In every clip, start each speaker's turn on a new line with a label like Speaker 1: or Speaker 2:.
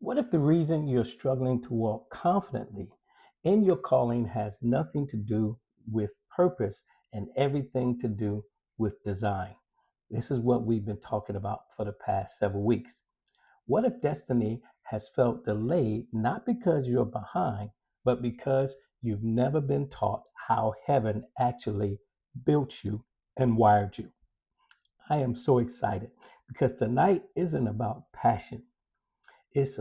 Speaker 1: What if the reason you're struggling to walk confidently in your calling has nothing to do with purpose and everything to do with design? This is what we've been talking about for the past several weeks. What if destiny has felt delayed not because you're behind, but because you've never been taught how heaven actually built you and wired you? I am so excited because tonight isn't about passion. It's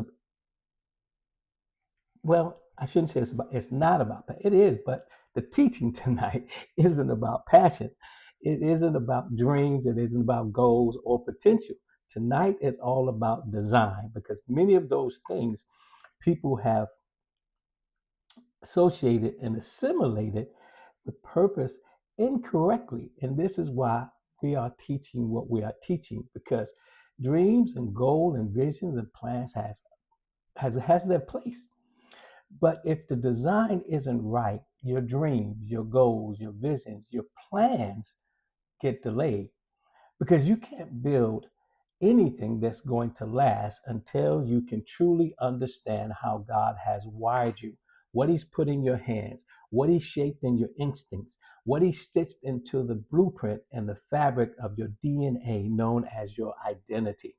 Speaker 1: Well, I shouldn't say it's not about that. It is, but the teaching tonight isn't about passion. It isn't about dreams. It isn't about goals or potential. Tonight is all about design because many of those things people have associated and assimilated with purpose incorrectly. And this is why we are teaching what we are teaching because dreams and goals and visions and plans has their place. But if the design isn't right, your dreams, your goals, your visions, your plans get delayed because you can't build anything that's going to last until you can truly understand how God has wired you, what He's put in your hands, what He shaped in your instincts, what He stitched into the blueprint and the fabric of your DNA known as your identity.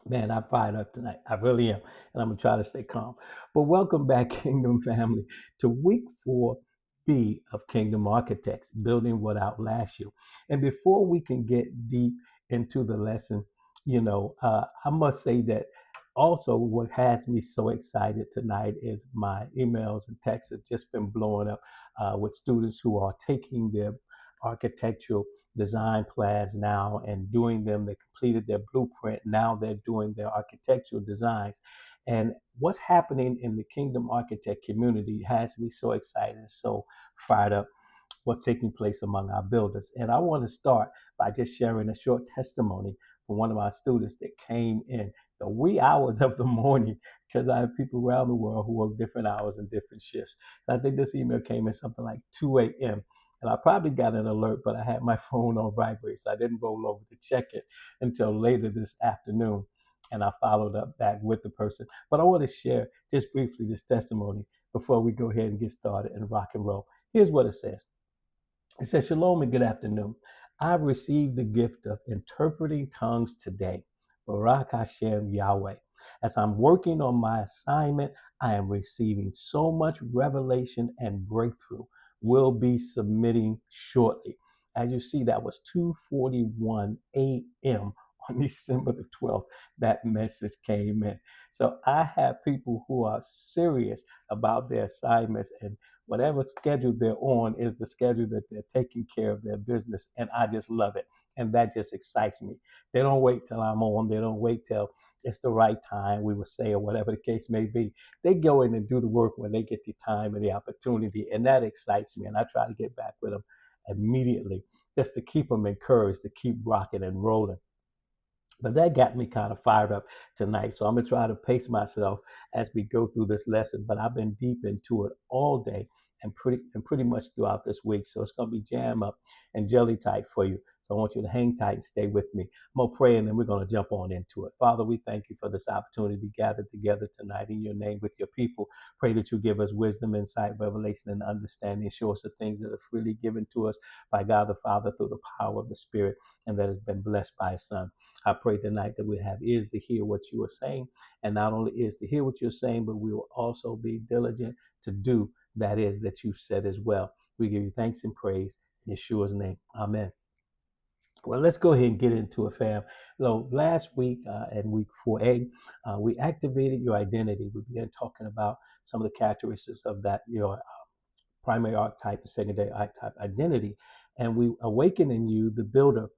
Speaker 1: Man, I'm fired up tonight. I really am. And I'm going to try to stay calm. But welcome back, Kingdom family, to week 4B of Kingdom Architects, building what outlasts you. And before we can get deep into the lesson, I must say that also what has me so excited tonight is my emails and texts have just been blowing up with students who are taking their architectural design plans now and doing them. They completed their blueprint. Now they're doing their architectural designs. And what's happening in the Kingdom Architect community has me so excited, so fired up what's taking place among our builders. And I want to start by just sharing a short testimony from one of my students that came in the wee hours of the morning because I have people around the world who work different hours and different shifts. And I think this email came in something like 2 a.m. And I probably got an alert, but I had my phone on vibrate, so I didn't roll over to check it until later this afternoon. And I followed up back with the person. But I want to share just briefly this testimony before we go ahead and get started and rock and roll. Here's what it says. It says, Shalom and good afternoon. I've received the gift of interpreting tongues today. Barak Hashem Yahweh. As I'm working on my assignment, I am receiving so much revelation and breakthrough. Will be submitting shortly. As you see, that was 2:41 a.m. on December the 12th. That message came in. So I have people who are serious about their assignments, and whatever schedule they're on is the schedule that they're taking care of their business. And I just love it. And that just excites me. They don't wait till I'm on. They don't wait till it's the right time, we would say, or whatever the case may be. They go in and do the work when they get the time and the opportunity. And that excites me. And I try to get back with them immediately just to keep them encouraged to keep rocking and rolling. But that got me kind of fired up tonight. So I'm going to try to pace myself as we go through this lesson. But I've been deep into it all day and pretty much throughout this week. So it's going to be jam up and jelly tight for you. So I want you to hang tight and stay with me. I'm going to pray and then we're going to jump on into it. Father, we thank you for this opportunity to be gathered together tonight in your name with your people. Pray that you give us wisdom, insight, revelation, and understanding. Show us the things that are freely given to us by God the Father through the power of the Spirit and that has been blessed by His Son. I pray tonight that we have ears to hear what you are saying, and not only ears to hear what you're saying, but we will also be diligent to do that is that you said as well. We give you thanks and praise in Yeshua's name. Amen. Well, let's go ahead and get into it, fam. So last week in week 4A, we activated your identity. We began talking about some of the characteristics of that, your primary archetype and secondary archetype identity. And we awaken in you the builder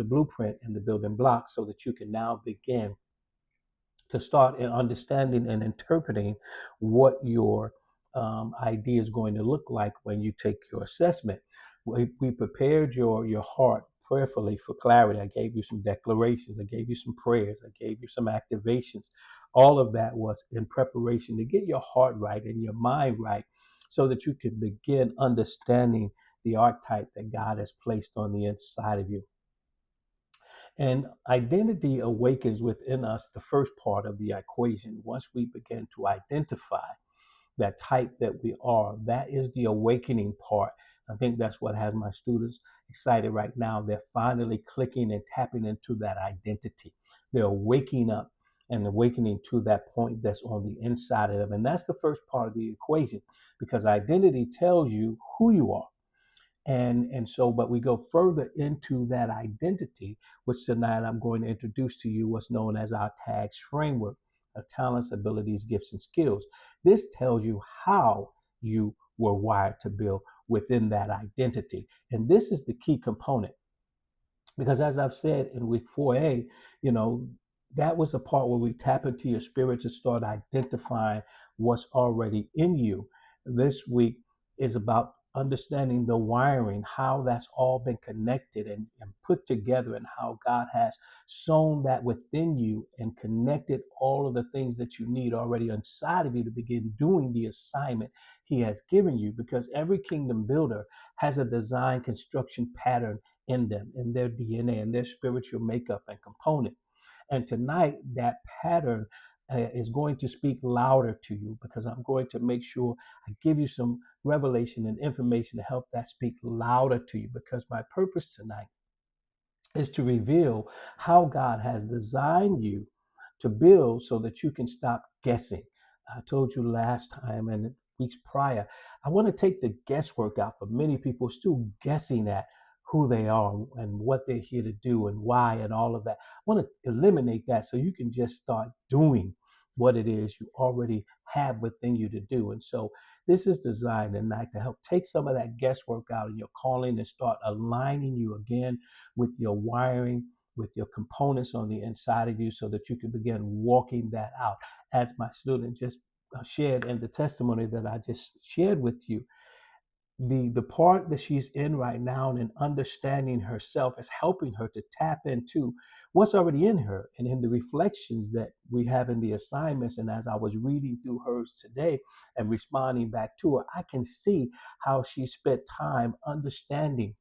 Speaker 1: blueprint and the building blocks so that you can now begin to start in understanding and interpreting what your idea is going to look like when you take your assessment. We prepared your heart prayerfully for clarity. I gave you some declarations. I gave you some prayers. I gave you some activations. All of that was in preparation to get your heart right and your mind right so that you can begin understanding the archetype that God has placed on the inside of you. And identity awakens within us the first part of the equation. Once we begin to identify that type that we are, that is the awakening part. I think that's what has my students excited right now. They're finally clicking and tapping into that identity. They're waking up and awakening to that point that's on the inside of them. And that's the first part of the equation, because identity tells you who you are. And so, but we go further into that identity, which tonight I'm going to introduce to you what's known as our T.A.G.S framework of talents, abilities, gifts, and skills. This tells you how you were wired to build within that identity. And this is the key component, because as I've said in week 4A, you know, that was the part where we tap into your spirit to start identifying what's already in you. This week is about understanding the wiring, how that's all been connected and put together, and how God has sown that within you and connected all of the things that you need already inside of you to begin doing the assignment He has given you. Because every kingdom builder has a design construction pattern in them, in their DNA, in their spiritual makeup and component. And tonight, that pattern is going to speak louder to you, because I'm going to make sure I give you some revelation and information to help that speak louder to you. Because my purpose tonight is to reveal how God has designed you to build so that you can stop guessing. I told you last time and weeks prior, I want to take the guesswork out. For many people still guessing at who they are and what they're here to do and why and all of that. I want to eliminate that so you can just start doing what it is you already have within you to do. And so this is designed tonight to help take some of that guesswork out in your calling and start aligning you again with your wiring, with your components on the inside of you, so that you can begin walking that out. As my student just shared in the testimony that I just shared with you, the part that she's in right now and in understanding herself is helping her to tap into what's already in her, and in the reflections that we have in the assignments. And as I was reading through hers today and responding back to her, I can see how she spent time understanding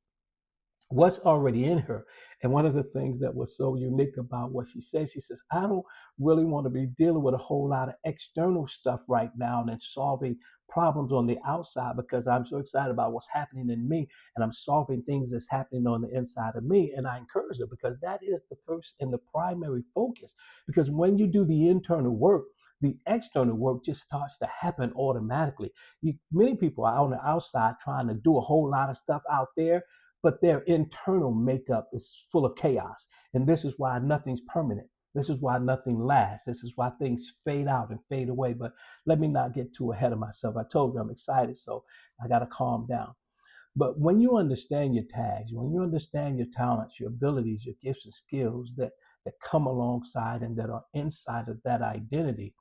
Speaker 1: what's already in her. And one of the things that was so unique about what she said, she says, I don't really want to be dealing with a whole lot of external stuff right now and solving problems on the outside, because I'm so excited about what's happening in me, and I'm solving things that's happening on the inside of me. And I encourage her, because that is the first and the primary focus. Because when you do the internal work, the external work just starts to happen automatically. Many people are on the outside trying to do a whole lot of stuff out there, but their internal makeup is full of chaos. And this is why nothing's permanent. This is why nothing lasts. This is why things fade out and fade away. But let me not get too ahead of myself. I told you I'm excited, so I got to calm down. But when you understand your tags, when you understand your talents, your abilities, your gifts and skills that come alongside and that are inside of that identity,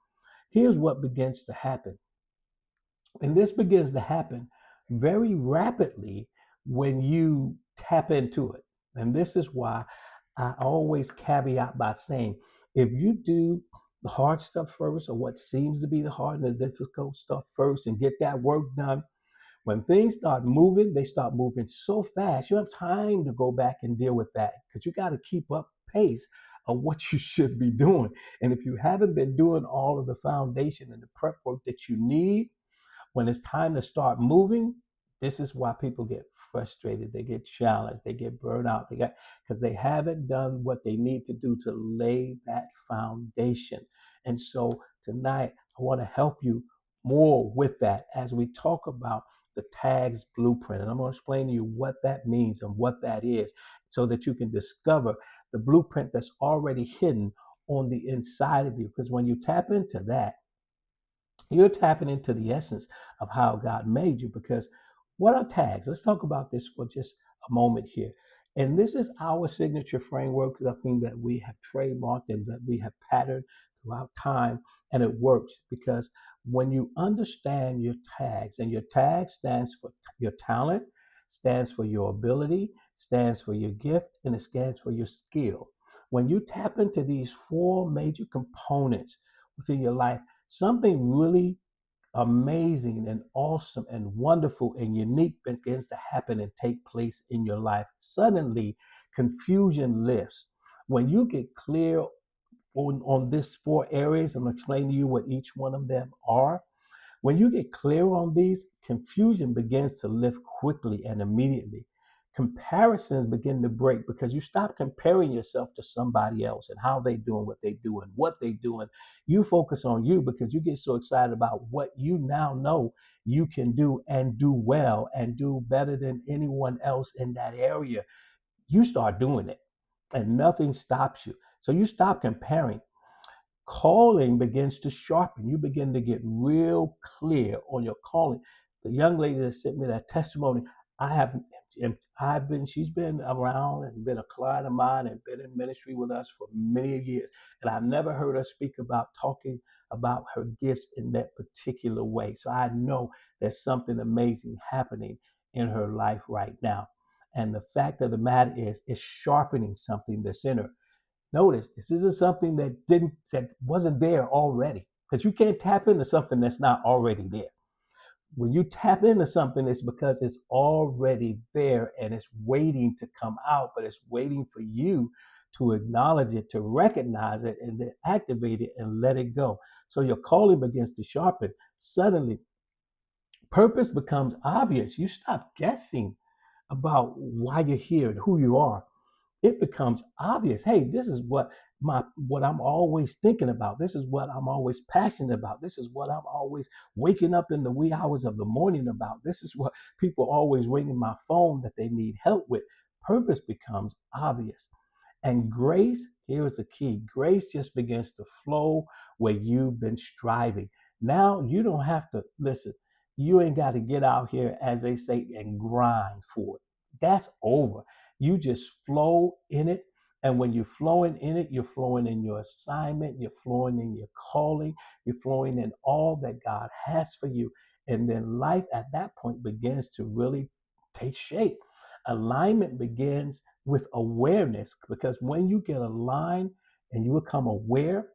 Speaker 1: here's what begins to happen. And this begins to happen very rapidly when you tap into it. And this is why I always caveat by saying, if you do the hard stuff first, or what seems to be the hard and the difficult stuff first, and get that work done, when things start moving, they start moving so fast, you have time to go back and deal with that, because you got to keep up pace of what you should be doing. And if you haven't been doing all of the foundation and the prep work that you need, when it's time to start moving, this is why people get frustrated. They get challenged. They get burned out. Because they haven't done what they need to do to lay that foundation. And so tonight, I want to help you more with that as we talk about the T.A.G.S blueprint. And I'm going to explain to you what that means and what that is, so that you can discover the blueprint that's already hidden on the inside of you. Because when you tap into that, you're tapping into the essence of how God made you. Because what are tags? Let's talk about this for just a moment here. And this is our signature framework, something that we have trademarked and that we have patterned throughout time. And it works because when you understand your tags, and your tag stands for your talent, stands for your ability, stands for your gift, and it stands for your skill. When you tap into these four major components within your life, something really amazing and awesome and wonderful and unique begins to happen and take place in your life. Suddenly, confusion lifts. When you get clear on this 4 areas, I'm going to explain to you what each one of them are. When you get clear on these, confusion begins to lift quickly and immediately. Comparisons begin to break because you stop comparing yourself to somebody else and how they doing what they doing, what they doing. You focus on you because you get so excited about what you now know you can do and do well and do better than anyone else in that area. You start doing it and nothing stops you. So you stop comparing. Calling begins to sharpen. You begin to get real clear on your calling. The young lady that sent me that testimony, I have, she's been around and been a client of mine and been in ministry with us for many years. And I've never heard her speak about talking about her gifts in that particular way. So I know there's something amazing happening in her life right now. And the fact of the matter is, it's sharpening something that's in her. Notice this isn't something that wasn't there already, because you can't tap into something that's not already there. When you tap into something, it's because it's already there and it's waiting to come out, but it's waiting for you to acknowledge it, to recognize it, and then activate it and let it go. So your calling begins to sharpen. Suddenly, purpose becomes obvious. You stop guessing about why you're here and who you are. It becomes obvious. Hey, this is what I'm always thinking about. This is what I'm always passionate about. This is what I'm always waking up in the wee hours of the morning about. This is what people always ringing my phone that they need help with. Purpose becomes obvious. And grace, here is the key. Grace just begins to flow where you've been striving. Now you don't have to listen. You ain't got to get out here, as they say, and grind for it. That's over. You just flow in it. And when you're flowing in it, you're flowing in your assignment, you're flowing in your calling, you're flowing in all that God has for you. And then life at that point begins to really take shape. Alignment begins with awareness, because when you get aligned and you become aware,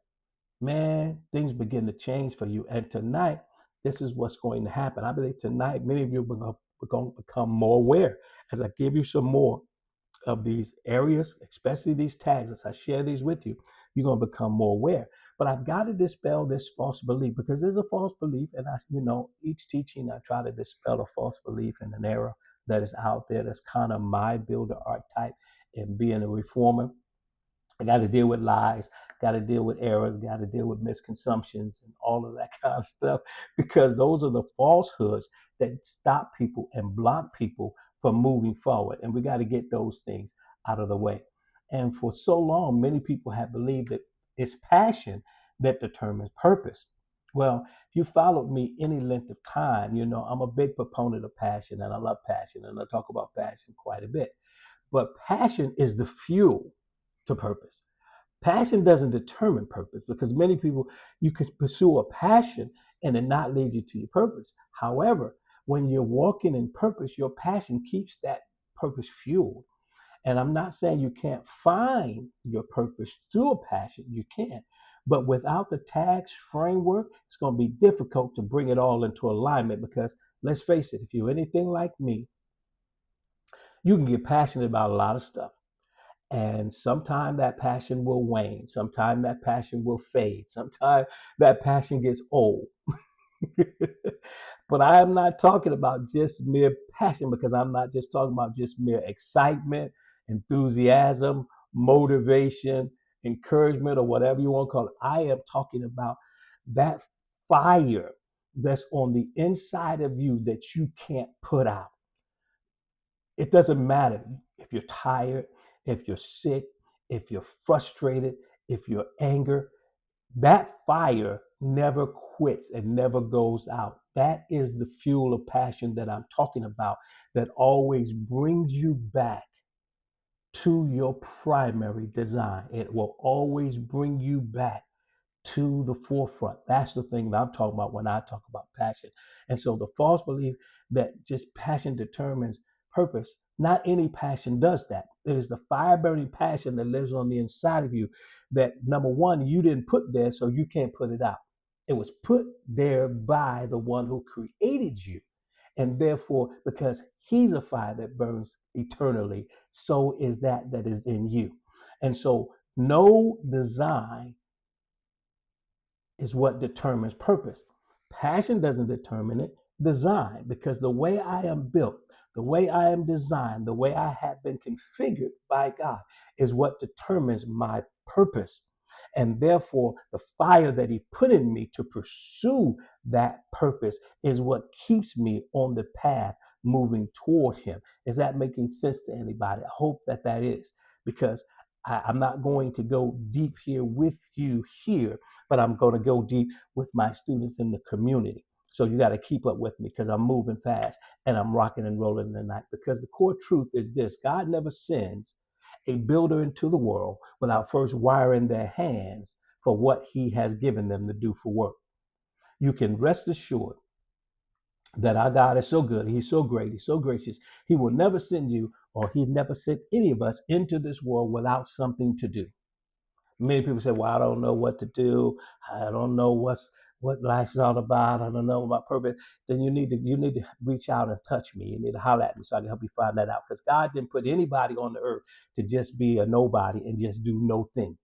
Speaker 1: man, things begin to change for you. And tonight, this is what's going to happen. I believe tonight, many of you are going to become more aware as I give you some more of these areas, especially these tags. As I share these with you, you're going to become more aware. But I've got to dispel this false belief, because there's a false belief. And each teaching, I try to dispel a false belief in an error that is out there. That's kind of my builder archetype and being a reformer. I got to deal with lies, got to deal with errors, got to deal with misconceptions and all of that kind of stuff, because those are the falsehoods that stop people and block people from moving forward. And we got to get those things out of the way. And for so long, many people have believed that it's passion that determines purpose. Well, if you followed me any length of time, I'm a big proponent of passion, and I love passion, and I talk about passion quite a bit. But passion is the fuel to purpose. Passion doesn't determine purpose, because many people, you can pursue a passion and it not lead you to your purpose. However, when you're walking in purpose, your passion keeps that purpose fueled. And I'm not saying you can't find your purpose through a passion. You can. But without the T.A.G.S framework, it's going to be difficult to bring it all into alignment, because let's face it, if you're anything like me, you can get passionate about a lot of stuff. And sometime that passion will wane. Sometime that passion will fade. Sometime that passion gets old. But I am not talking about just mere passion, because I'm not just talking about just mere excitement, enthusiasm, motivation, encouragement, or whatever you want to call it. I am talking about that fire that's on the inside of you that you can't put out. It doesn't matter if you're tired, if you're sick, if you're frustrated, if you're angry. That fire never quits and never goes out. That is the fuel of passion that I'm talking about, that always brings you back to your primary design. It will always bring you back to the forefront. That's the thing that I'm talking about when I talk about passion. And so the false belief that just passion determines purpose, not any passion does that. It is the fire burning passion that lives on the inside of you that, number one, you didn't put there, so you can't put it out. It was put there by the one who created you. And therefore, because he's a fire that burns eternally, so is that is in you. And so No design is what determines purpose. Passion doesn't determine it. Design, because the way I am built, the way I am designed, the way I have been configured by God is what determines my purpose. And therefore, the fire that He put in me to pursue that purpose is what keeps me on the path moving toward Him. Is that making sense to anybody? I hope that that is, because I'm not going to go deep here with you here, but I'm going to go deep with my students in the community. So you got to keep up with me because I'm moving fast and I'm rocking and rolling tonight. Because the core truth is this: God never sends a builder into the world without first wiring their hands for what He has given them to do for work. You can rest assured that our God is so good. He's so great. He's so gracious. He will never send you, or He never sent any of us into this world without something to do. Many people say, well, I don't know what to do. I don't know what life is all about. I don't know my purpose. Then you need to reach out and touch me. You need to holler at me so I can help you find that out. Because God didn't put anybody on the earth to just be a nobody and just do no thing.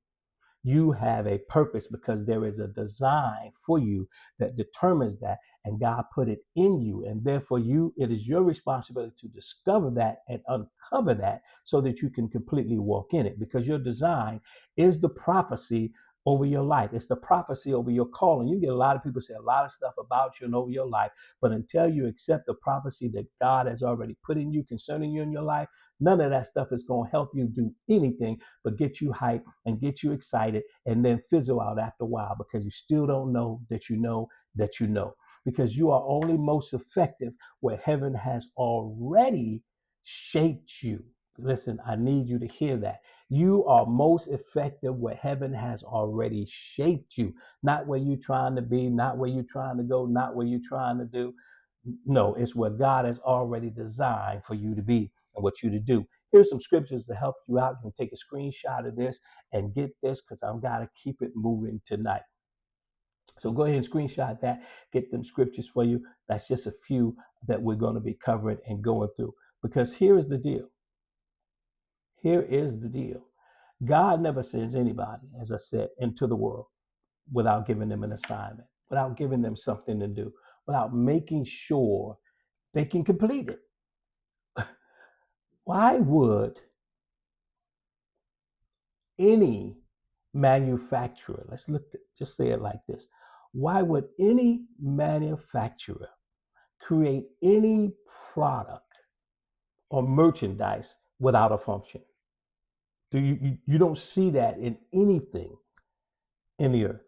Speaker 1: You have a purpose because there is a design for you that determines that, and God put it in you. And therefore, it is your responsibility to discover that and uncover that so that you can completely walk in it, because your design is the prophecy over your life. It's the prophecy over your calling. You get a lot of people say a lot of stuff about you and over your life, but until you accept the prophecy that God has already put in you concerning you in your life, none of that stuff is going to help you do anything but get you hyped and get you excited and then fizzle out after a while, because you still don't know that you know that you know. Because you are only most effective where heaven has already shaped you. Listen, I need you to hear that. You are most effective where heaven has already shaped you, not where you're trying to be, not where you're trying to go, not where you're trying to do. No, it's where God has already designed for you to be and what you to do. Here's some scriptures to help you out. You can take a screenshot of this and get this, because I've got to keep it moving tonight. So go ahead and screenshot that, get them scriptures for you. That's just a few that we're going to be covering and going through. Because here is the deal. Here is the deal. God never sends anybody, as I said, into the world without giving them an assignment, without giving them something to do, without making sure they can complete it. Why would any manufacturer, just say it like this, why would any manufacturer create any product or merchandise without a function? You don't see that in anything in the earth.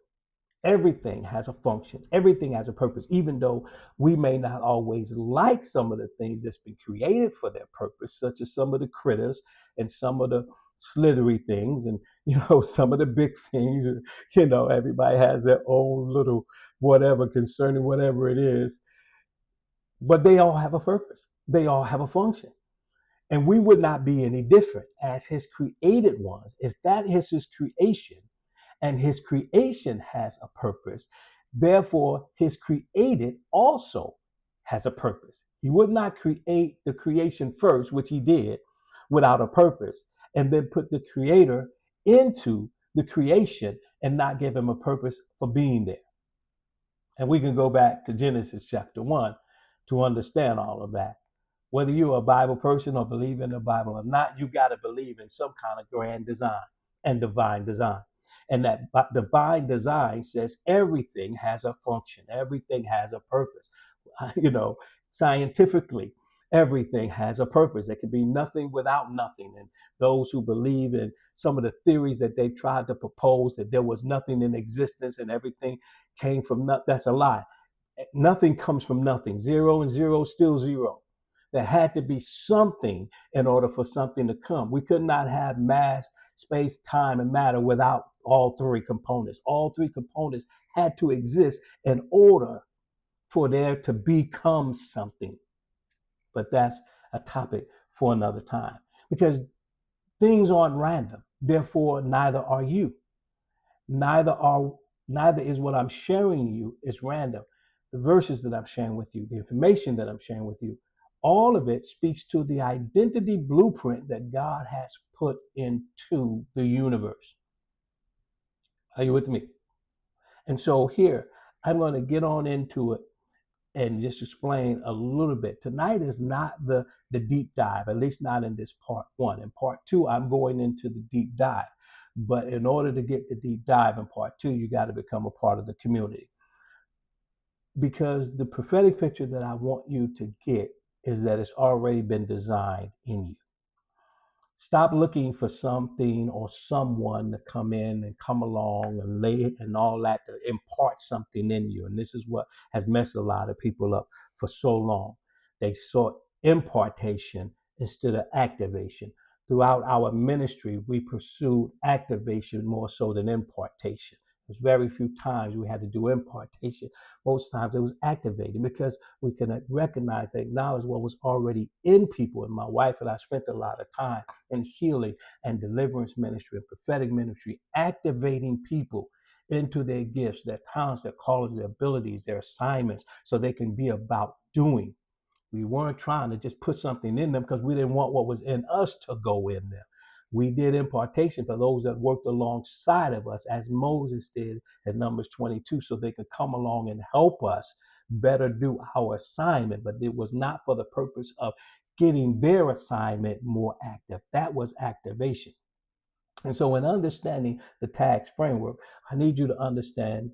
Speaker 1: Everything has a function. Everything has a purpose, even though we may not always like some of the things that's been created for their purpose, such as some of the critters and some of the slithery things and, some of the big things. Everybody has their own little whatever concerning whatever it is, but they all have a purpose. They all have a function. And we would not be any different as His created ones. If that is His creation, and His creation has a purpose, therefore His created also has a purpose. He would not create the creation first, which He did, without a purpose, and then put the creator into the creation and not give him a purpose for being there. And we can go back to Genesis chapter 1 to understand all of that. Whether you're a Bible person or believe in the Bible or not, you got to believe in some kind of grand design and divine design. And that divine design says everything has a function, everything has a purpose. Scientifically, everything has a purpose. There can be nothing without nothing. And those who believe in some of the theories that they've tried to propose, that there was nothing in existence and everything came from nothing, that's a lie. Nothing comes from nothing. Zero and zero, still zero. There had to be something in order for something to come. We could not have mass, space, time, and matter without all three components. All three components had to exist in order for there to become something. But that's a topic for another time, because things aren't random. Therefore, neither are you. Neither is what I'm sharing you is random. The verses that I'm sharing with you, the information that I'm sharing with you, all of it speaks to the identity blueprint that God has put into the universe. Are you with me? And so here, I'm going to get on into it and just explain a little bit. Tonight is not the deep dive, at least not in this part one. In part two, I'm going into the deep dive. But in order to get the deep dive in part two, you got to become a part of the community. Because the prophetic picture that I want you to get is that it's already been designed in you. Stop looking for something or someone to come in and come along and lay and all that to impart something in you. And this is what has messed a lot of people up for so long. They sought impartation instead of activation. Throughout our ministry, we pursued activation more so than impartation. There's very few times we had to do impartation. Most times it was activating because we can recognize, acknowledge what was already in people. And my wife and I spent a lot of time in healing and deliverance ministry and prophetic ministry, activating people into their gifts, their talents, their callings, their abilities, their assignments, so they can be about doing. We weren't trying to just put something in them because we didn't want what was in us to go in them. We did impartation for those that worked alongside of us, as Moses did in Numbers 22, so they could come along and help us better do our assignment. But it was not for the purpose of getting their assignment more active. That was activation. And so, in understanding the T.A.G.S framework, I need you to understand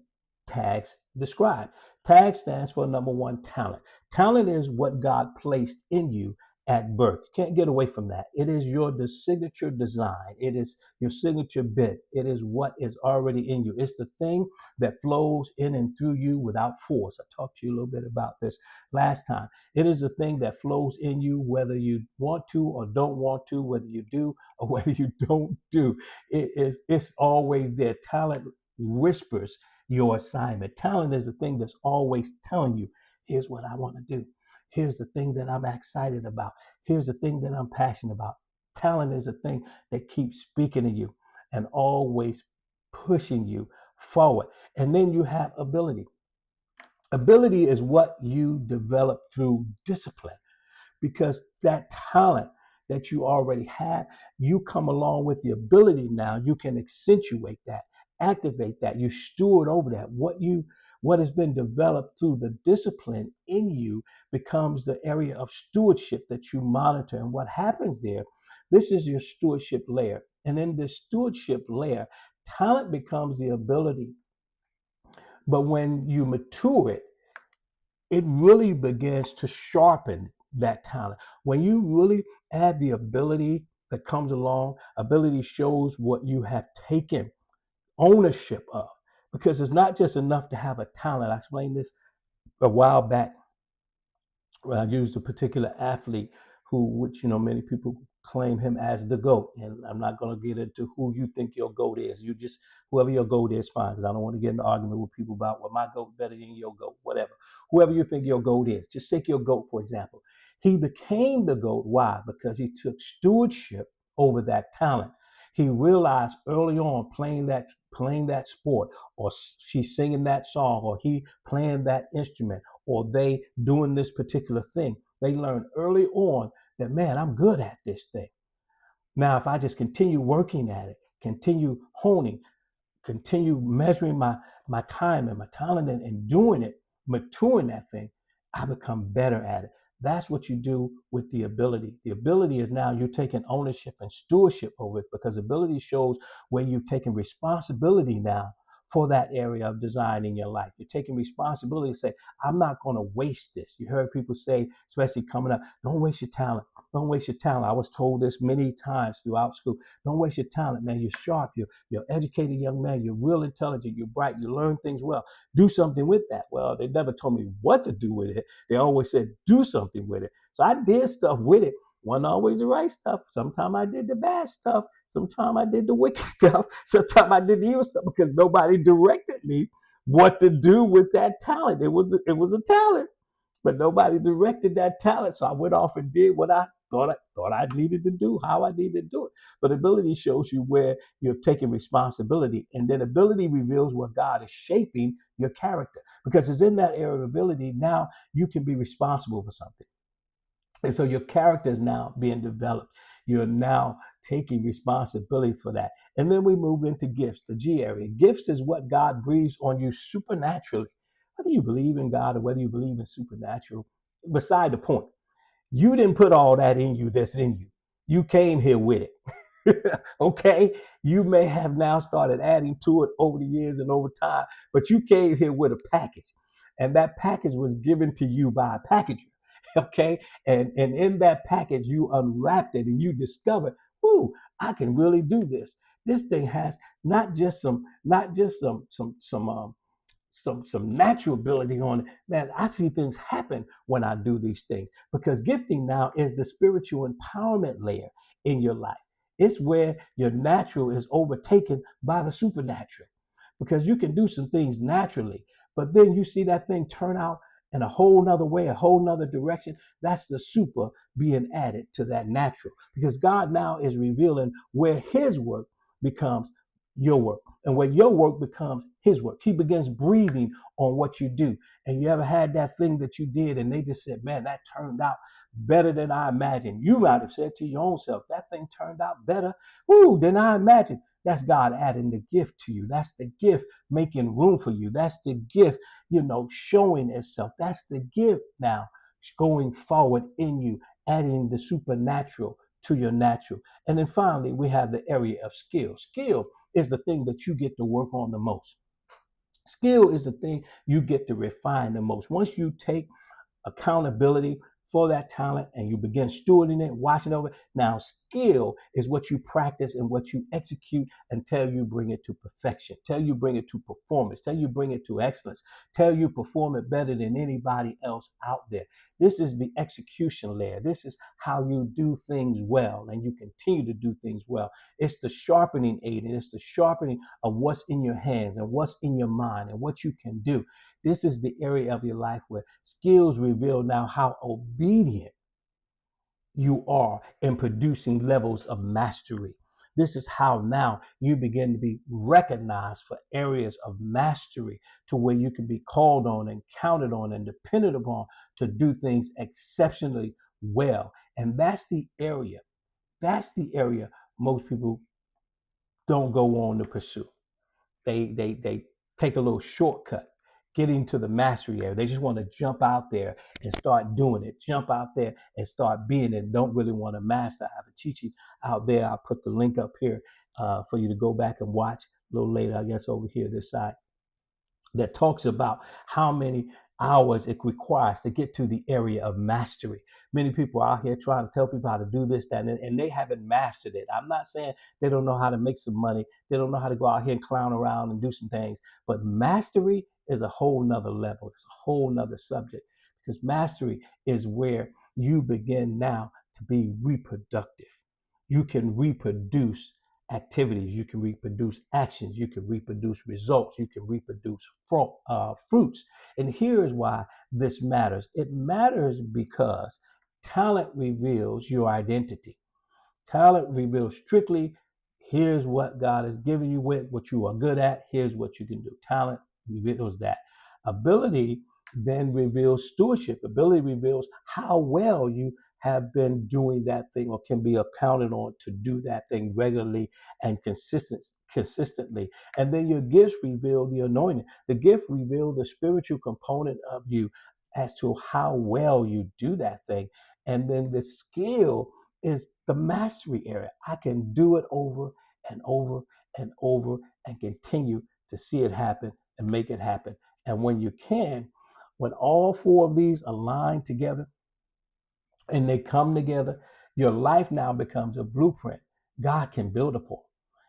Speaker 1: T.A.G.S describe. T.A.G.S stands for number one, talent. Talent is what God placed in you at birth. You can't get away from that. It is the signature design. It is your signature bit. It is what is already in you. It's the thing that flows in and through you without force. I talked to you a little bit about this last time. It is the thing that flows in you whether you want to or don't want to, whether you do or whether you don't do. It's always there. Talent whispers your assignment. Talent is the thing that's always telling you, here's what I want to do. Here's the thing that I'm excited about. Here's the thing that I'm passionate about. Talent is the thing that keeps speaking to you and always pushing you forward. And then you have ability. Ability is what you develop through discipline, because that talent that you already have, you come along with the ability now, you can accentuate that, activate that, you steward over that. What has been developed through the discipline in you becomes the area of stewardship that you monitor. And what happens there, this is your stewardship layer. And in this stewardship layer, talent becomes the ability. But when you mature it, it really begins to sharpen that talent. When you really add the ability that comes along, ability shows what you have taken ownership of. Because it's not just enough to have a talent. I explained this a while back. I used a particular athlete which many people claim him as the GOAT. And I'm not going to get into who you think your GOAT is. You just, whoever your GOAT is, fine. Because I don't want to get in an argument with people about, well, my GOAT better than your GOAT, whatever. Whoever you think your GOAT is, just take your GOAT, for example. He became the GOAT. Why? Because he took stewardship over that talent. He realized early on playing that sport, or she singing that song, or he playing that instrument, or they doing this particular thing. They learned early on that, man, I'm good at this thing. Now, if I just continue working at it, continue honing, continue measuring my time and my talent and doing it, maturing that thing, I become better at it. That's what you do with the ability. The ability is now you're taking ownership and stewardship over it, because ability shows where you've taken responsibility now for that area of design in your life. You're taking responsibility to say, I'm not going to waste this. You heard people say, especially coming up, don't waste your talent. Don't waste your talent. I was told this many times throughout school. Don't waste your talent, man. You're sharp. You're educated young man. You're real intelligent. You're bright. You learn things well. Do something with that. Well, they never told me what to do with it. They always said, do something with it. So I did stuff with it. Wasn't always the right stuff. Sometimes I did the bad stuff. Sometimes I did the wicked stuff. Sometimes I did the evil stuff because nobody directed me what to do with that talent. It was a talent, but nobody directed that talent. So I went off and did what I thought I needed to do, how I needed to do it. But ability shows you where you're taking responsibility. And then ability reveals where God is shaping your character. Because it's in that area of ability, now you can be responsible for something. And so your character is now being developed. You're now taking responsibility for that. And then we move into gifts, the G area. Gifts is what God breathes on you supernaturally. Whether you believe in God or whether you believe in supernatural, beside the point. You didn't put all that in you that's in you. You came here with it. Okay? You may have now started adding to it over the years and over time, but you came here with a package. And that package was given to you by a packager. Okay? And in that package, you unwrapped it and you discovered, ooh, I can really do this. This thing has not just some natural ability on it. Man, I see things happen when I do these things because gifting now is the spiritual empowerment layer in your life. It's where your natural is overtaken by the supernatural because you can do some things naturally, but then you see that thing turn out in a whole nother way, a whole nother direction. That's the super being added to that natural because God now is revealing where his work becomes your work and where your work becomes his work. He begins breathing on what you do. And you ever had that thing that you did and they just said, man, that turned out better than I imagined. You might have said to your own self, that thing turned out better than I imagined. That's God adding the gift to you. That's the gift making room for you. That's the gift, showing itself. That's the gift now going forward in you, adding the supernatural to your natural. And then finally, we have the area of skill. Skill is the thing that you get to work on the most. Skill is the thing you get to refine the most. Once you take accountability for that talent and you begin stewarding it, watching over it. Now, skill is what you practice and what you execute until you bring it to perfection, till you bring it to performance, till you bring it to excellence, till you perform it better than anybody else out there. This is the execution layer. This is how you do things well and you continue to do things well. It's the sharpening aid and it's the sharpening of what's in your hands and what's in your mind and what you can do. This is the area of your life where skills reveal now how obedient you are in producing levels of mastery. This is how now you begin to be recognized for areas of mastery to where you can be called on and counted on and depended upon to do things exceptionally well. And that's the area most people don't go on to pursue. They take a little shortcut getting to the mastery area. They just want to jump out there and start doing it, jump out there and start being it, don't really want to master. I have a teaching out there. I'll put the link up here for you to go back and watch a little later, I guess over here this side, that talks about how many hours it requires to get to the area of mastery. Many people are out here trying to tell people how to do this, that, and they haven't mastered it. I'm not saying they don't know how to make some money. They don't know how to go out here and clown around and do some things. But mastery is a whole nother level. It's a whole nother subject because mastery is where you begin now to be reproductive. You can reproduce activities, you can reproduce actions, you can reproduce results, you can reproduce fruits. And here's why this matters. It matters because talent reveals your identity. Talent reveals strictly, here's what God has given you with, what you are good at, here's what you can do. Talent reveals that. Ability then reveals stewardship. Ability reveals how well you have been doing that thing or can be accounted on to do that thing regularly and consistently. And then your gifts reveal the anointing. The gift reveals the spiritual component of you as to how well you do that thing. And then the skill is the mastery area. I can do it over and over and over and continue to see it happen and make it happen. And when all four of these align together and they come together, your life now becomes a blueprint God can build upon.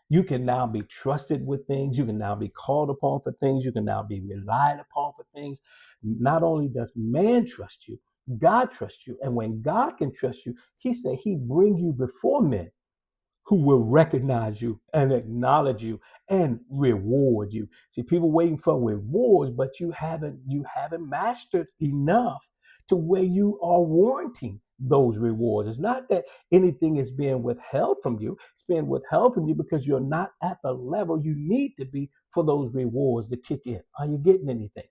Speaker 1: You can now be trusted with things. You can now be called upon for things. You can now be relied upon for things. Not only does man trust you, God trusts you. And when God can trust you, he said he bring you before men who will recognize you and acknowledge you and reward you. See, people waiting for rewards, but you haven't mastered enough to where you are warranting those rewards. It's not that anything is being withheld from you. It's being withheld from you because you're not at the level you need to be for those rewards to kick in. Are you getting anything?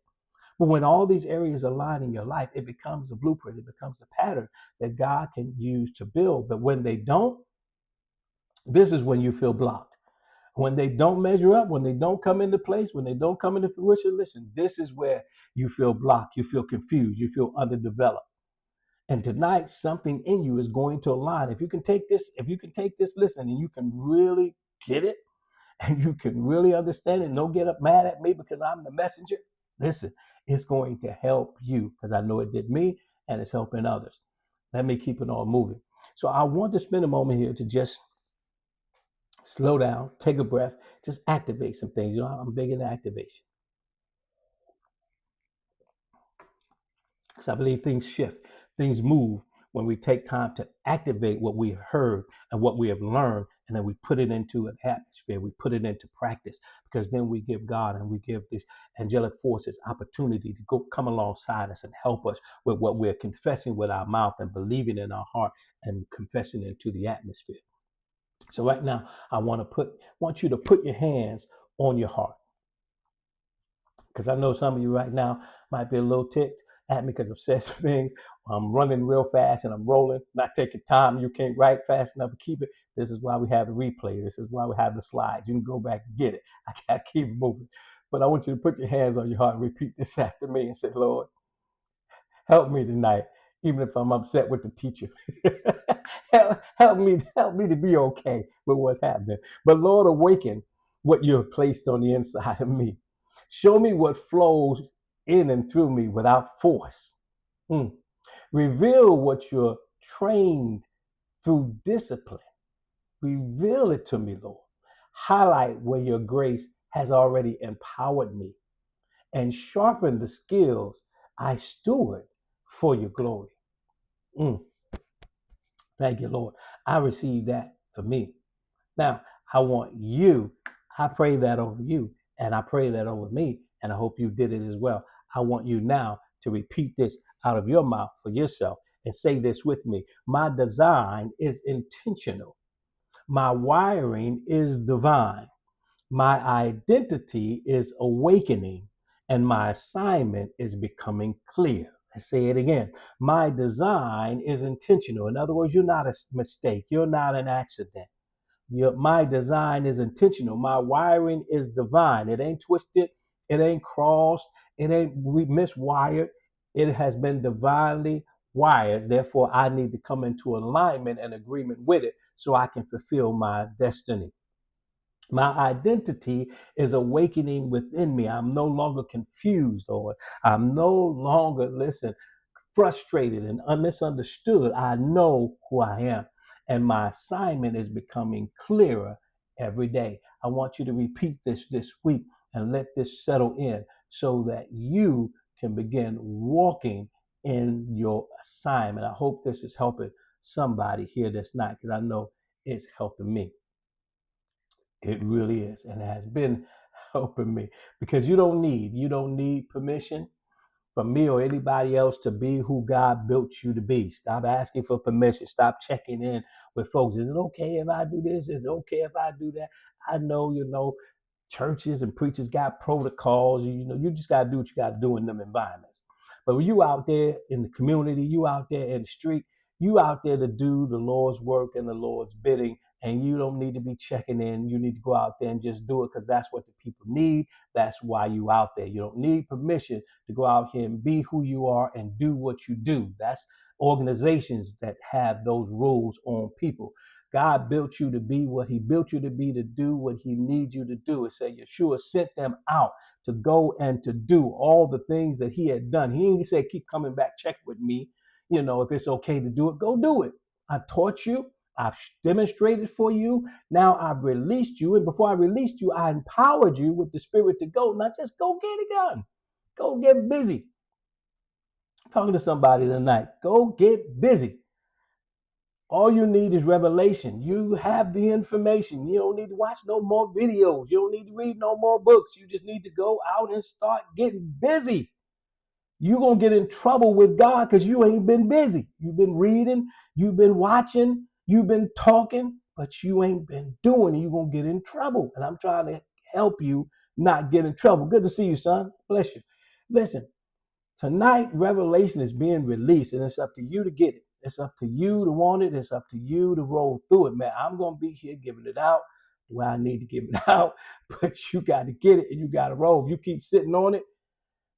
Speaker 1: But when all these areas align in your life, it becomes a blueprint. It becomes a pattern that God can use to build. But when they don't, this is when you feel blocked. When they don't measure up, when they don't come into place, when they don't come into fruition, listen, this is where you feel blocked, you feel confused, you feel underdeveloped. And tonight, something in you is going to align. If you can take this, listen, and you can really get it, and you can really understand it, and don't get up mad at me because I'm the messenger. Listen, it's going to help you because I know it did me and it's helping others. Let me keep it on moving. So I want to spend a moment here to just slow down, take a breath, just activate some things. I'm big into activation because I believe things shift, things move when we take time to activate what we heard and what we have learned, and then we put it into an atmosphere, we put it into practice, because then we give God and we give these angelic forces opportunity to go come alongside us and help us with what we're confessing with our mouth and believing in our heart and confessing into the atmosphere. So right now, I want you to put your hands on your heart, because I know some of you right now might be a little ticked at me because I've said some things. I'm running real fast and I'm rolling, not taking time. You can't write fast enough to keep it. This is why we have the replay. This is why we have the slides. You can go back and get it. I got to keep it moving. But I want you to put your hands on your heart and repeat this after me and say, Lord, help me tonight, even if I'm upset with the teacher. help me to be okay with what's happening. But Lord, awaken what you have placed on the inside of me. Show me what flows in and through me without force. Mm. Reveal what you're trained through discipline. Reveal it to me, Lord. Highlight where your grace has already empowered me and sharpen the skills I steward for your glory. Mm. Thank you, Lord. I receive that for me. Now, I want you, I pray that over you, and I pray that over me, and I hope you did it as well. I want you now to repeat this out of your mouth for yourself and say this with me. My design is intentional. My wiring is divine. My identity is awakening, and my assignment is becoming clear. Let's say it again. My design is intentional. In other words, you're not a mistake. You're not an accident. My design is intentional. My wiring is divine. It ain't twisted. It ain't crossed. It ain't miswired. It has been divinely wired. Therefore, I need to come into alignment and agreement with it so I can fulfill my destiny. My identity is awakening within me. I'm no longer confused, or I'm no longer, listen, frustrated and misunderstood. I know who I am, and my assignment is becoming clearer every day. I want you to repeat this week and let this settle in so that you can begin walking in your assignment. I hope this is helping somebody here this night, because I know it's helping me. It really is, and it has been helping me, because you don't need permission from me or anybody else to be who God built you to be. Stop asking for permission. Stop checking in with folks. Is it okay if I do this? Is it okay if I do that? I know, churches and preachers got protocols. You just got to do what you got to do in them environments. But when you out there in the community, you out there in the street, you out there to do the Lord's work and the Lord's bidding, and you don't need to be checking in. You need to go out there and just do it, because that's what the people need. That's why you out there. You don't need permission to go out here and be who you are and do what you do. That's organizations that have those rules on people. God built you to be what he built you to be, to do what he needs you to do. It said Yeshua sent them out to go and to do all the things that he had done. He didn't say, keep coming back, check with me. If it's okay to do it, go do it. I taught you. I've demonstrated for you. Now I've released you. And before I released you, I empowered you with the spirit to go. Now just go get it done. Go get busy. I'm talking to somebody tonight. Go get busy. All you need is revelation. You have the information. You don't need to watch no more videos. You don't need to read no more books. You just need to go out and start getting busy. You're going to get in trouble with God because you ain't been busy. You've been reading, you've been watching, you've been talking, but you ain't been doing it. You're going to get in trouble. And I'm trying to help you not get in trouble. Good to see you, son. Bless you. Listen, Tonight, revelation is being released, and it's up to you to get it. It's up to you to want it. It's up to you to roll through it, man. I'm going to be here giving it out the way I need to give it out, but you got to get it and you got to roll. If you keep sitting on it,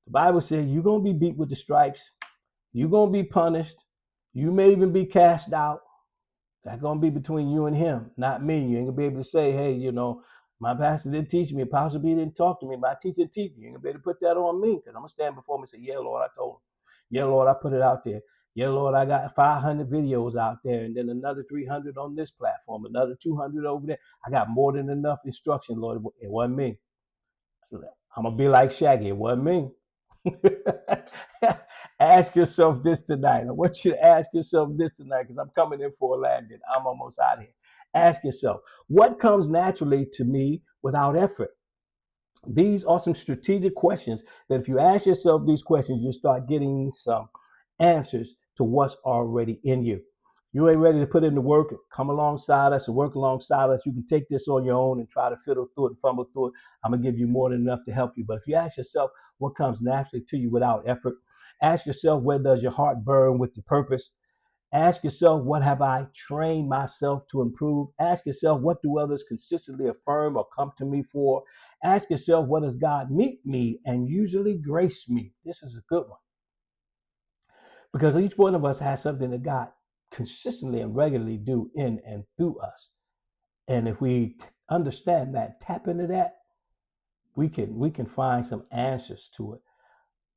Speaker 1: the Bible says you're going to be beat with the stripes. You're going to be punished. You may even be cast out. That's going to be between you and him, not me. You ain't going to be able to say, hey, my pastor didn't teach me. Apostle B didn't talk to me. My teacher teach me. You ain't going to be able to put that on me because I'm going to stand before him and say, yeah, Lord, I told him. Yeah, Lord, I put it out there. Yeah, Lord, I got 500 videos out there and then another 300 on this platform, another 200 over there. I got more than enough instruction, Lord. It wasn't me. I'm going to be like Shaggy. It wasn't me. Ask yourself this tonight. I want you to ask yourself this tonight because I'm coming in for a landing. I'm almost out of here. Ask yourself, what comes naturally to me without effort? These are some strategic questions that if you ask yourself these questions, you start getting some answers to what's already in you. You ain't ready to put in the work, come alongside us and work alongside us. You can take this on your own and try to fiddle through it and fumble through it. I'm going to give you more than enough to help you. But if you ask yourself what comes naturally to you without effort, ask yourself, where does your heart burn with your purpose? Ask yourself, what have I trained myself to improve? Ask yourself, what do others consistently affirm or come to me for? Ask yourself, what does God meet me and usually grace me? This is a good one because each one of us has something that God consistently and regularly do in and through us. And if we understand that, tap into that, we can find some answers to it.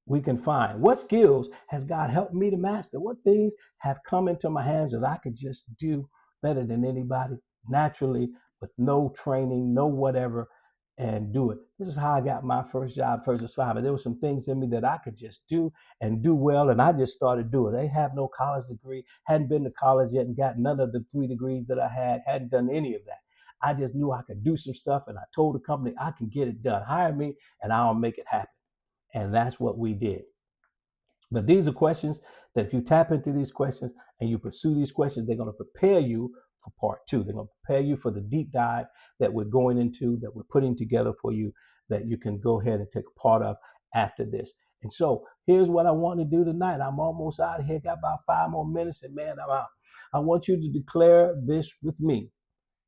Speaker 1: We can find what skills has God helped me to master? What things have come into my hands that I could just do better than anybody naturally with no training, no whatever, and do it. This is how I got my first job, first assignment. There were some things in me that I could just do and do well, and I just started doing it. I didn't have no college degree, hadn't been to college yet, and got none of the 3 degrees that I had, hadn't done any of that. I just knew I could do some stuff, and I told the company I can get it done. Hire me, and I'll make it happen. And that's what we did. But these are questions that if you tap into these questions and you pursue these questions, they're going to prepare you for part 2. They're going to prepare you for the deep dive that we're going into, that we're putting together for you, that you can go ahead and take a part of after this. And so here's what I want to do tonight. I'm almost out of here. Got about 5 more minutes and man, I'm out. I want you to declare this with me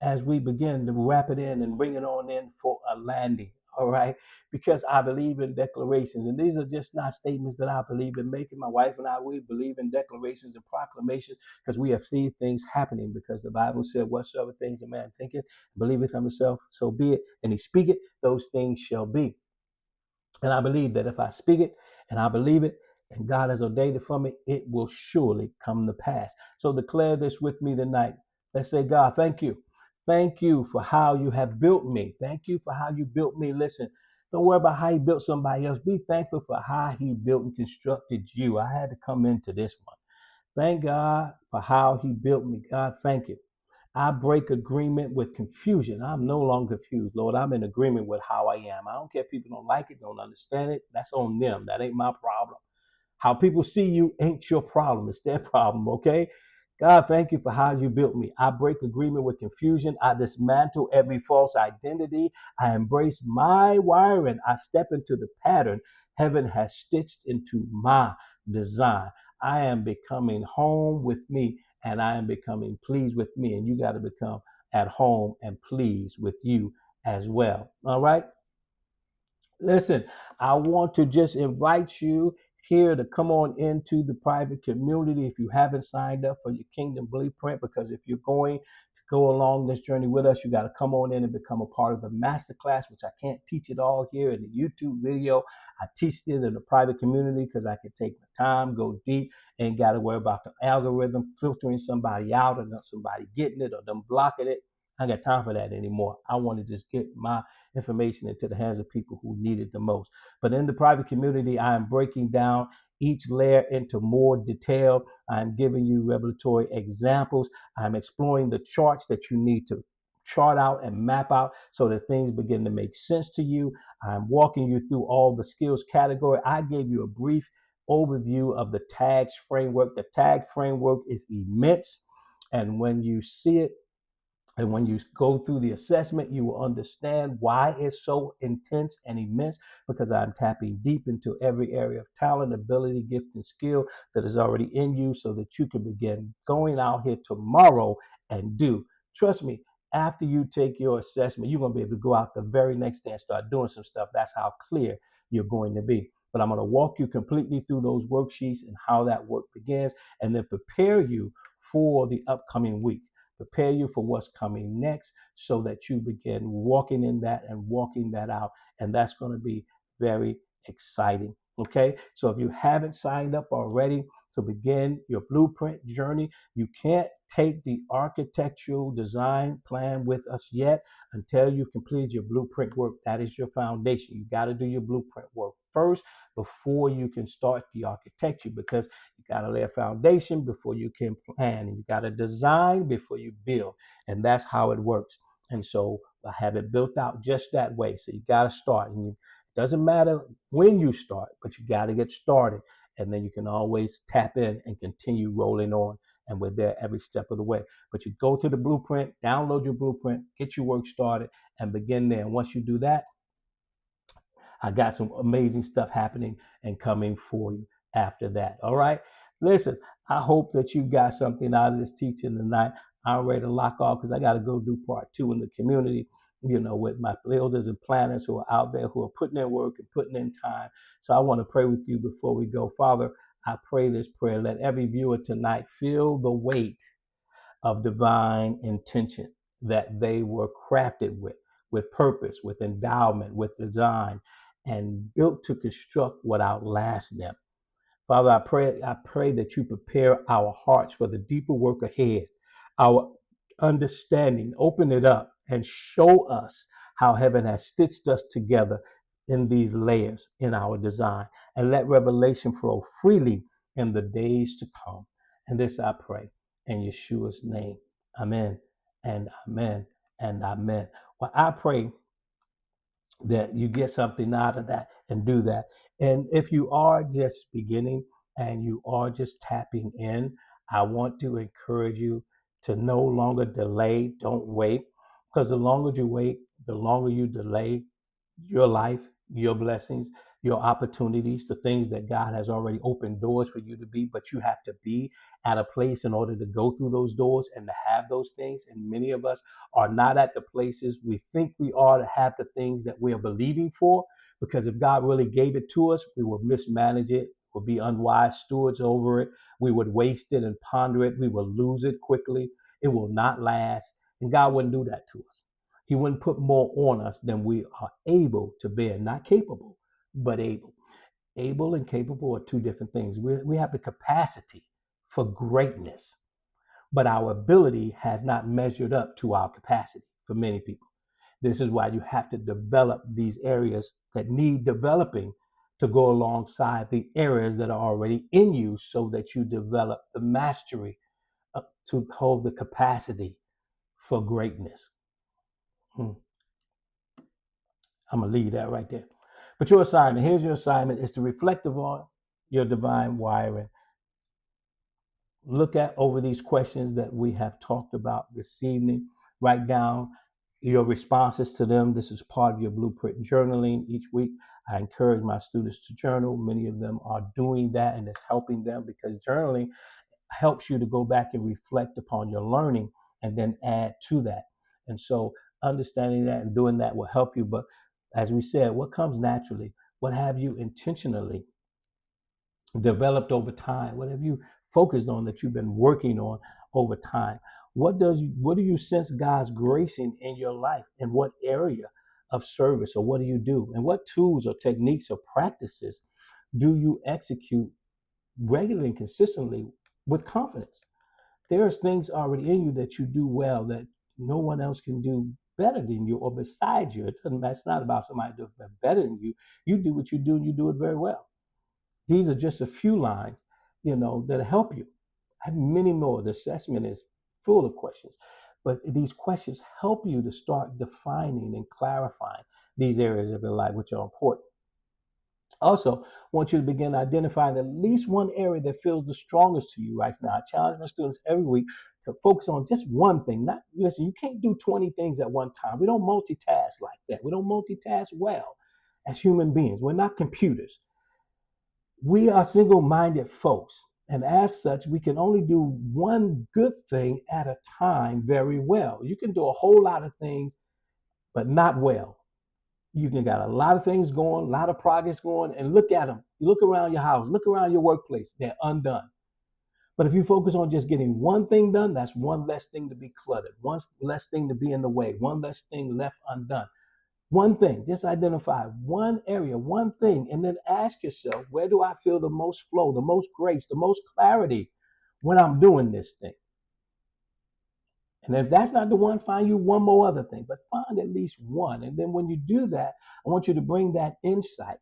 Speaker 1: as we begin to wrap it in and bring it on in for a landing. All right. Because I believe in declarations. And these are just not statements that I believe in making. My wife and I, we believe in declarations and proclamations because we have seen things happening because the Bible said, whatsoever things a man thinketh, believeth himself, so be it. And he speaketh, those things shall be. And I believe that if I speak it and I believe it and God has ordained it for me, it will surely come to pass. So declare this with me tonight. Let's say, God, thank you. Thank you for how you have built me. Thank you for how you built me. Listen, don't worry about how he built somebody else. Be thankful for how he built and constructed you. I had to come into this one. Thank God for how he built me. God, thank you. I break agreement with confusion. I'm no longer confused, Lord. I'm in agreement with how I am. I don't care if people don't like it, don't understand it. That's on them. That ain't my problem. How people see you ain't your problem. It's their problem, okay? God, thank you for how you built me. I break agreement with confusion. I dismantle every false identity. I embrace my wiring. I step into the pattern heaven has stitched into my design. I am becoming home with me and I am becoming pleased with me. And you got to become at home and pleased with you as well. All right. Listen, I want to just invite you here to come on into the private community if you haven't signed up for your Kingdom Blueprint, because if you're going to go along this journey with us, you got to come on in and become a part of the masterclass, which I can't teach it all here in the YouTube video. I teach this in the private community because I can take my time, go deep, ain't got to worry about the algorithm filtering somebody out or not somebody getting it or them blocking it. I ain't got time for that anymore. I want to just get my information into the hands of people who need it the most. But in the private community, I am breaking down each layer into more detail. I'm giving you revelatory examples. I'm exploring the charts that you need to chart out and map out so that things begin to make sense to you. I'm walking you through all the skills category. I gave you a brief overview of the T.A.G.S framework. The T.A.G.S framework is immense. And when you see it, And when you go through the assessment, you will understand why it's so intense and immense, because I'm tapping deep into every area of talent, ability, gift, and skill that is already in you so that you can begin going out here tomorrow and do. Trust me, after you take your assessment, you're going to be able to go out the very next day and start doing some stuff. That's how clear you're going to be. But I'm going to walk you completely through those worksheets and how that work begins, and then prepare you for the upcoming weeks. Prepare you for what's coming next so that you begin walking in that and walking that out. And that's going to be very exciting. Okay. So if you haven't signed up already to begin your blueprint journey, you can't take the architectural design plan with us yet until you complete your blueprint work. That is your foundation. You got to do your blueprint work first before you can start the architecture, because you got to lay a foundation before you can plan, and you got to design before you build. And that's how it works. And so I have it built out just that way. So you got to start. And it doesn't matter when you start, but you got to get started. And then you can always tap in and continue rolling on. And we're there every step of the way. But you go to the blueprint, download your blueprint, get your work started, and begin there. And once you do that, I got some amazing stuff happening and coming for you after that. All right. Listen, I hope that you got something out of this teaching tonight. I'm ready to lock off because I got to go do part 2 in the community, with my builders and planners who are out there who are putting in work and putting in time. So I want to pray with you before we go. Father, I pray this prayer. Let every viewer tonight feel the weight of divine intention that they were crafted with purpose, with endowment, with design, and built to construct what outlasts them. Father, I pray that you prepare our hearts for the deeper work ahead, our understanding, open it up and show us how heaven has stitched us together in these layers in our design, and let revelation flow freely in the days to come. And this I pray in Yeshua's name. Amen and amen and amen. Well, I pray that you get something out of that and do that. And if you are just beginning and you are just tapping in, I want to encourage you to no longer delay. Don't wait, because the longer you wait, the longer you delay your life, your blessings, your opportunities, the things that God has already opened doors for you to be. But you have to be at a place in order to go through those doors and to have those things. And many of us are not at the places we think we are to have the things that we are believing for. Because if God really gave it to us, we will mismanage it, we'll be unwise stewards over it, we would waste it and ponder it, we will lose it quickly, it will not last. And God wouldn't do that to us. He wouldn't put more on us than we are able to bear. Not capable, but able. Able and capable are two different things. We have the capacity for greatness, but our ability has not measured up to our capacity for many people. This is why you have to develop these areas that need developing to go alongside the areas that are already in you, so that you develop the mastery to hold the capacity for greatness. Hmm. I'm going to leave that right there. But your assignment, here's your assignment, is to reflect on your divine wiring. Look at over these questions that we have talked about this evening. Write down your responses to them. This is part of your blueprint journaling each week. I encourage my students to journal. Many of them are doing that, and it's helping them, because journaling helps you to go back and reflect upon your learning and then add to that. And so understanding that and doing that will help you. But as we said, what comes naturally? What have you intentionally developed over time? What have you focused on that you've been working on over time? What do you sense God's gracing in your life? In what area of service, or what do you do? And what tools or techniques or practices do you execute regularly and consistently with confidence? There's things already in you that you do well that no one else can do better than you or beside you. It's not about somebody doing better than you. You do what you do, and you do it very well. These are just a few lines, that help you. I have many more. The assessment is full of questions, but these questions help you to start defining and clarifying these areas of your life, which are important. Also, I want you to begin identifying at least one area that feels the strongest to you right now. I challenge my students every week to focus on just one thing. Not listen, you can't do 20 things at one time. We don't multitask like that. We don't multitask well as human beings. We're not computers. We are single-minded folks. And as such, we can only do one good thing at a time very well. You can do a whole lot of things, but not well. You can got a lot of things going, a lot of projects going, and look at them. You look around your house, look around your workplace, they're undone. But if you focus on just getting one thing done, that's one less thing to be cluttered, one less thing to be in the way, one less thing left undone. One thing, just identify one area, one thing, and then ask yourself, where do I feel the most flow, the most grace, the most clarity when I'm doing this thing? And if that's not the one, find you one more other thing, but find at least one. And then when you do that, I want you to bring that insight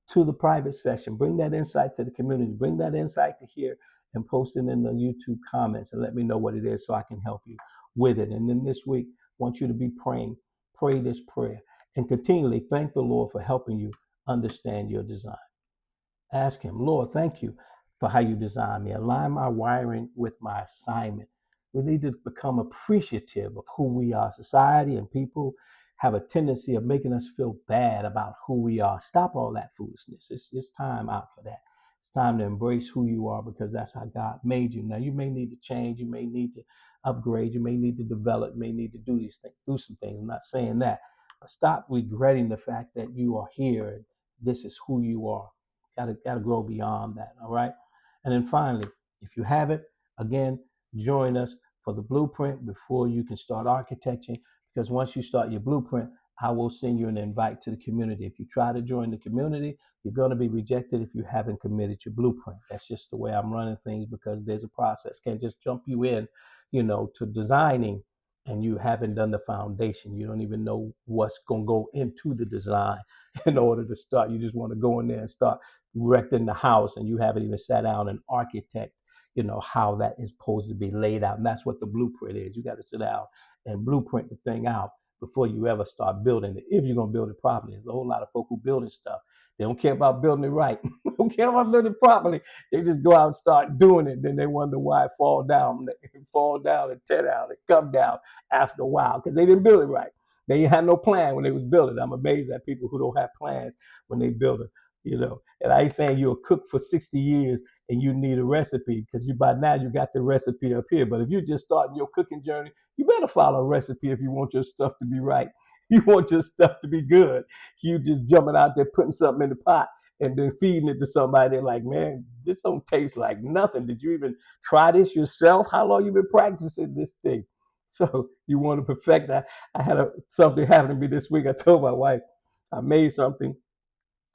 Speaker 1: to the private session, bring that insight to the community, bring that insight to here and post it in the YouTube comments and let me know what it is so I can help you with it. And then this week, I want you to be praying, pray this prayer, and continually thank the Lord for helping you understand your design. Ask him, Lord, thank you for how you designed me. Align my wiring with my assignment. We need to become appreciative of who we are. Society and people have a tendency of making us feel bad about who we are. Stop all that foolishness. It's time out for that. It's time to embrace who you are because that's how God made you. Now, you may need to change. You may need to upgrade. You may need to develop. You may need to do these things, do some things. I'm not saying that. But stop regretting the fact that you are here and this is who you are. Gotta grow beyond that. All right. And then finally, if you have it, again, join us for the blueprint before you can start architecting. Because once you start your blueprint, I will send you an invite to the community. If you try to join the community, you're going to be rejected if you haven't committed your blueprint. That's just the way I'm running things because there's a process. Can't just jump you in, to designing and you haven't done the foundation. You don't even know what's going to go into the design in order to start. You just want to go in there and start erecting the house and you haven't even sat down and architect, how that is supposed to be laid out. And that's what the blueprint is. You got to sit down and blueprint the thing out before you ever start building it. If you're going to build it properly, there's a whole lot of folk who building stuff. They don't care about building it right. They don't care about building it properly. They just go out and start doing it. Then they wonder why it fall down and tear down and come down after a while because they didn't build it right. They had no plan when they was building. I'm amazed at people who don't have plans when they build it. And I ain't saying you're a cook for 60 years and you need a recipe because by now you got the recipe up here. But if you're just starting your cooking journey, you better follow a recipe if you want your stuff to be right. You want your stuff to be good. You just jumping out there, putting something in the pot and then feeding it to somebody. They're like, man, this don't taste like nothing. Did you even try this yourself? How long you been practicing this thing? So you want to perfect that. I had something happen to me this week. I told my wife I made something.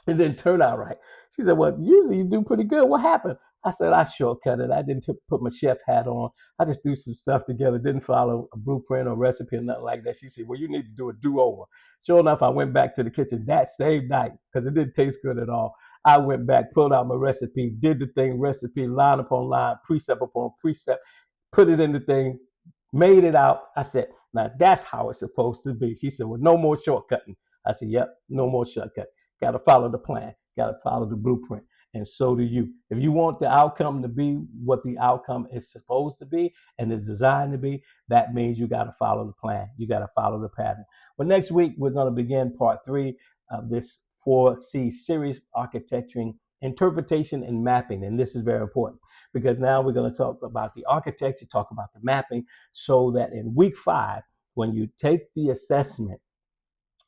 Speaker 1: It didn't turn out right. She said, well, usually you do pretty good. What happened? I said, I shortcut it. I didn't put my chef hat on. I just threw some stuff together, didn't follow a blueprint or recipe or nothing like that. She said, well, you need to do a do-over. Sure enough, I went back to the kitchen that same night because it didn't taste good at all. I went back, pulled out my recipe, did the thing, recipe, line upon line, precept upon precept, put it in the thing, made it out. I said, now that's how it's supposed to be. She said, well, no more shortcutting. I said, yep, no more shortcut. Got to follow the plan, got to follow the blueprint. And so do you. If you want the outcome to be what the outcome is supposed to be and is designed to be, that means you got to follow the plan. You got to follow the pattern. Well, next week, we're going to begin part 3 of this 4C series, Architecturing, Interpretation, and Mapping. And this is very important because now we're going to talk about the architecture, talk about the mapping, so that in week 5, when you take the assessment,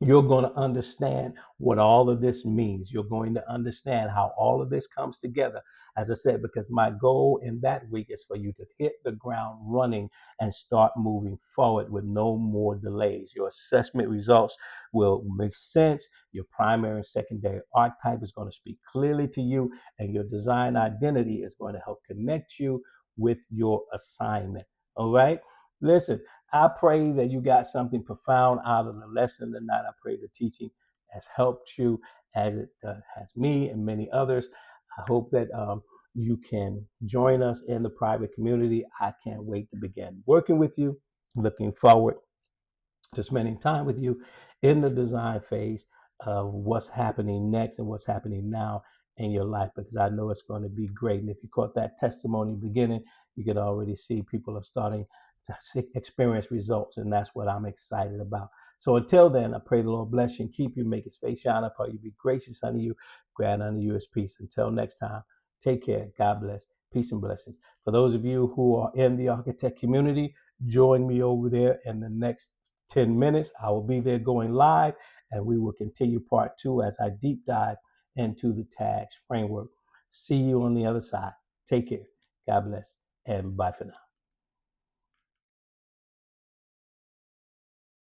Speaker 1: you're going to understand what all of this means. You're going to understand how all of this comes together. As I said, because my goal in that week is for you to hit the ground running and start moving forward with no more delays. Your assessment results will make sense. Your primary and secondary archetype is going to speak clearly to you, and your design identity is going to help connect you with your assignment. All right? Listen, I pray that you got something profound out of the lesson tonight. I pray the teaching has helped you as it has me and many others. I hope that you can join us in the private community. I can't wait to begin working with you. Looking forward to spending time with you in the design phase of what's happening next and what's happening now in your life, because I know it's going to be great. And if you caught that testimony beginning, you could already see people are starting to experience results, and that's what I'm excited about. So until then, I pray the Lord bless you and keep you, make his face shine upon you, be gracious unto you, grant unto you his peace. Until next time, take care. God bless. Peace and blessings. For those of you who are in the architect community, join me over there in the next 10 minutes. I will be there going live, and we will continue part 2 as I deep dive into the T.A.G.S framework. See you on the other side. Take care. God bless, and bye for now.